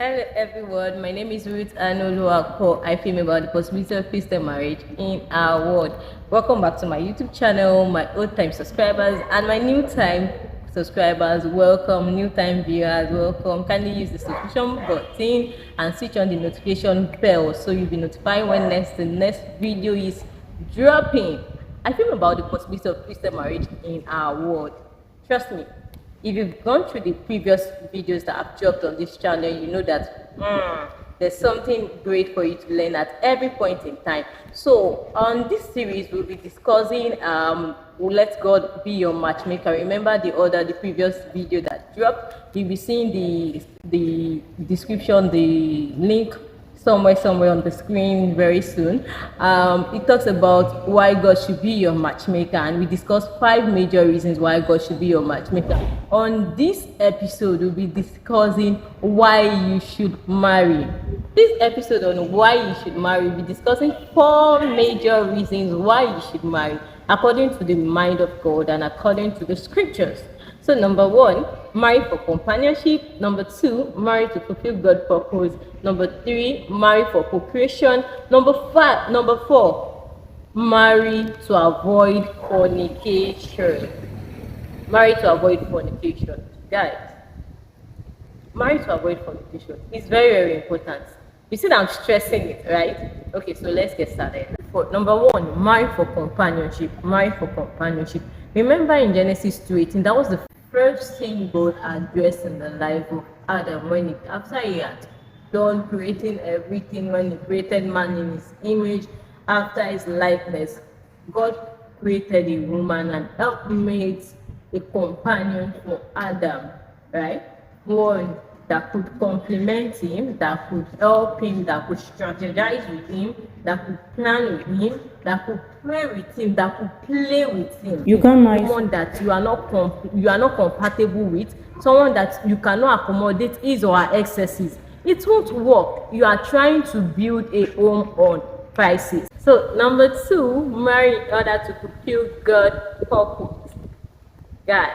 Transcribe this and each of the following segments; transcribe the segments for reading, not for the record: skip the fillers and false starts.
Hello everyone, my name is Ruth Anoluako. I film about the possibility of Christian marriage in our world. Welcome back to my YouTube channel, my old time subscribers and my new time subscribers. Welcome, new time viewers, welcome. Kindly use the subscription button and switch on the notification bell so you'll be notified when the next video is dropping. I film about the possibility of Christian marriage in our world. Trust me, if you've gone through the previous videos that I've dropped on this channel, you know that there's something great for you to learn at every point in time. So on this series, we'll be discussing let God be your matchmaker. Remember the previous video that dropped. You'll be seeing the description, the link somewhere on the screen very soon. It talks about why God should be your matchmaker, and we discussed 5 major reasons why God should be your matchmaker. On this episode, we'll be discussing why you should marry. This episode on why you should marry, we'll be discussing 4 major reasons why you should marry according to the mind of God and according to the scriptures. So number 1, marry for companionship. Number 2, marry to fulfill God's purpose. Number 3, marry for procreation. Number 4, marry to avoid fornication. Marry to avoid fornication. Guys, marry to avoid fornication is very important. You see that I'm stressing it, right? Okay, so let's get started. Number 1, marry for companionship. Marry for companionship. Remember in Genesis 2:18, that was the first thing God addressed in the life of Adam after he had done creating everything, when he created man in his image, after his likeness. God created a woman and helped make a companion for Adam, right? One that could complement him, that could help him, that could strategize with him, that could plan with him, that could pray with him, that could play with him. You can't marry someone that you are not compatible with, someone that you cannot accommodate his or her excesses. It won't work. You are trying to build a home on crisis. So number 2, marry in order to fulfill God's purpose. Guys,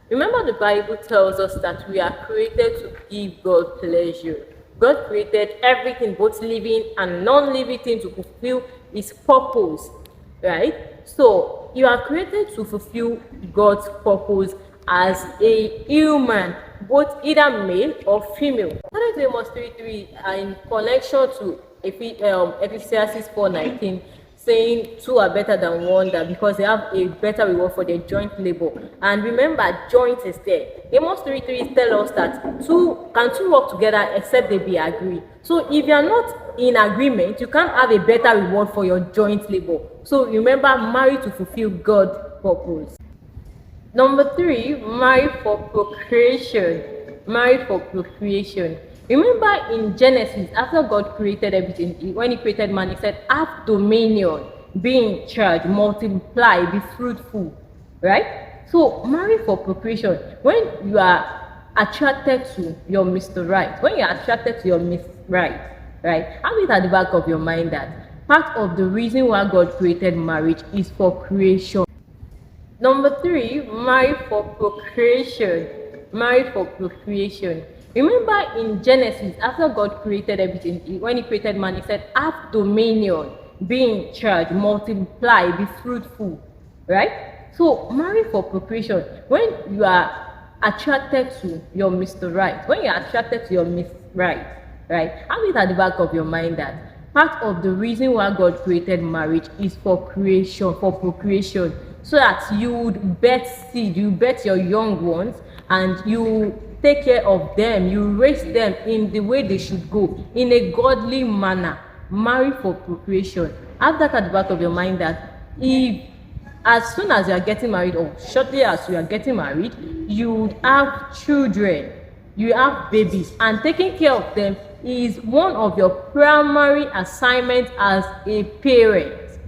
remember the Bible tells us that we are created to give God pleasure. God created everything, both living and non-living things, to fulfill his purpose, right? So you are created to fulfill God's purpose as a human, both either male or female. According to Amos 3:3, in connection to Ecclesiastes 4:19, saying 2 are better than 1, that because they have a better reward for their joint labor. And remember, joint is there. Amos 3:3 tell us that two work together except they be agree. So if you are not in agreement, you can't have a better reward for your joint labor. So remember, marry to fulfill God's purpose. Number 3, marry for procreation. Marry for procreation. Remember in Genesis, after God created everything, when he created man, he said, have dominion, be in charge, multiply, be fruitful, right? So marry for procreation. When you are attracted to your Mr. Right, when you are attracted to your Miss Right, have it at the back of your mind that part of the reason why God created marriage is for creation. Number 3, marry for procreation. Marry for procreation. Remember in Genesis, after God created everything, when he created man, he said, have dominion, be in charge, multiply, be fruitful, right? So marry for procreation. When you are attracted to your Mr. Right, when you are attracted to your Miss Right, have it at the back of your mind that part of the reason why God created marriage is for creation, for procreation, so that you would birth seed, you birth your young ones, and you take care of them, you raise them in the way they should go, in a godly manner. Marry for procreation. Have that at the back of your mind that if as soon as you are getting married, or shortly as you are getting married, you would have children, you have babies, and taking care of them is one of your primary assignments as a parent.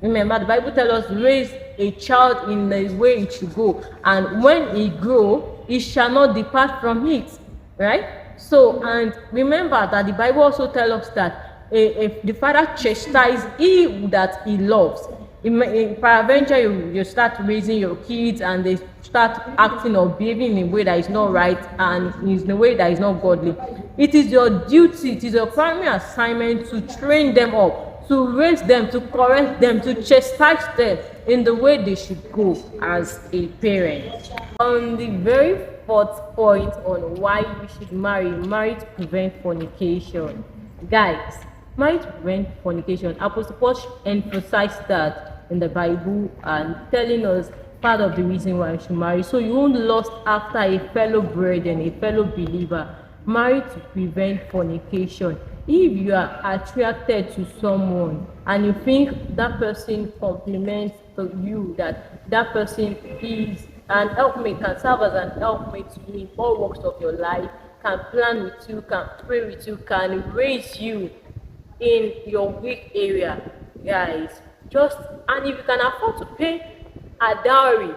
Remember, the Bible tells us, raise a child in the way it should go, and when he grow, he shall not depart from it, right? So, and remember that the Bible also tells us that if the father chastises he that he loves, In peradventure, you start raising your kids and they start acting or behaving in a way that is not right and in a way that is not godly. It is your duty, it is your primary assignment to train them up, to raise them, to correct them, to chastise them in the way they should go as a parent. On the very fourth point on why you should marry to prevent fornication. Guys, marry to prevent fornication. Apostle Paul emphasized that in the Bible and telling us part of the reason why you should marry. So you won't lust after a fellow brethren, a fellow believer. Marry to prevent fornication. If you are attracted to someone and you think that person compliments to you, that person is an helpmate, can serve as an helpmate to you in all walks of your life, can plan with you, can pray with you, can raise you in your weak area, guys, and if you can afford to pay a dowry,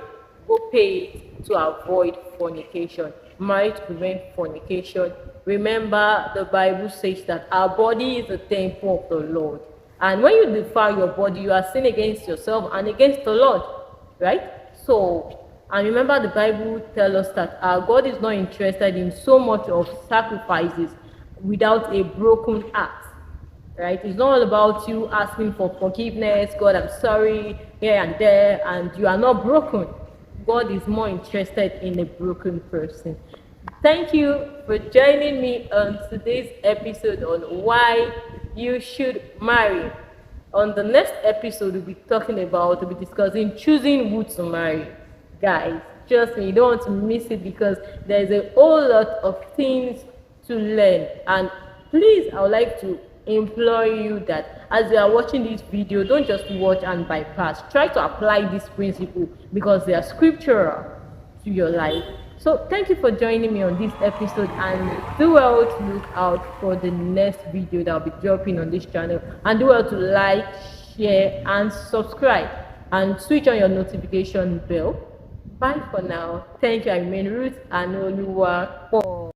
go pay it to avoid fornication. Marry to prevent fornication. Remember, the Bible says that our body is the temple of the Lord, and when you defile your body, you are sinning against yourself and against the Lord, right? So, and remember, the Bible tells us that our God is not interested in so much of sacrifices without a broken heart. Right? It's not all about you asking for forgiveness, God, I'm sorry, here and there, and you are not broken. God is more interested in a broken person. Thank you for joining me on today's episode on why you should marry. On the next episode, we'll be discussing choosing who to marry. Guys, trust me, you don't want to miss it because there's a whole lot of things to learn. And please, I would like to implore you that as you are watching this video, don't just watch and bypass. Try to apply this principle because they are scriptural to your life. So thank you for joining me on this episode, and do well to look out for the next video that I'll be dropping on this channel, and do well to like, share and subscribe and switch on your notification bell. Bye for now. Thank you. I remain Ruth Anoluwa.